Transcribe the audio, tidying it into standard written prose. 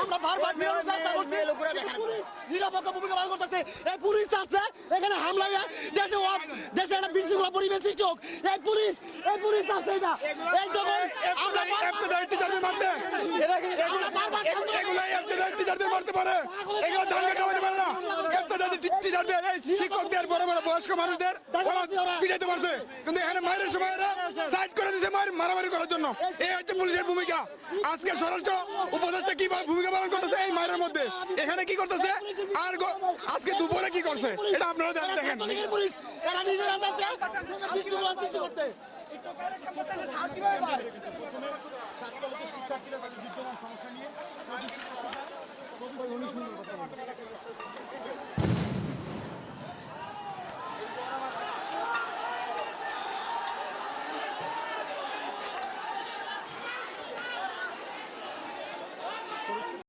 আমরা বারবার বিরোধী চেষ্টা করছি নিরপেক্ষ ভূমিকা পালন করতেছে এই পুলিশ আছে এখানে হামলা হয়ে দেশে একটা বিশৃঙ্খলা পরিবেশ সৃষ্টি হোক এই পুলিশ আছে এটা এই যখন আমরা টিচারদের মারতে এগুলো টিচারদের মারতে পারে এগুলো ধান কাটা হতে পারে না টিচারদের এই শিক্ষকদের বড় বড় বয়স্ক মানুষদের ওরা পিটাইতে পারছে কিন্তু এখানে মায়ের সময় এরা সাইড করে দিয়েছে মারামারি করার জন্য এই হচ্ছে পুলিশের ভূমিকা আজকে স্বরাষ্ট্র উপদেষ্টা কি ভূমিকা পালন করতেছে এই মায়ের মধ্যে এখানে কি করতেছে আর আজকে দুপুরে কি করছে এটা আপনারা দেখেন পুলিশ এরা নিজেরা যাচ্ছে বিশৃঙ্খলা সৃষ্টি করতে শিক্ষার্থীরা বিদ্যমান সমস্যা নিয়ে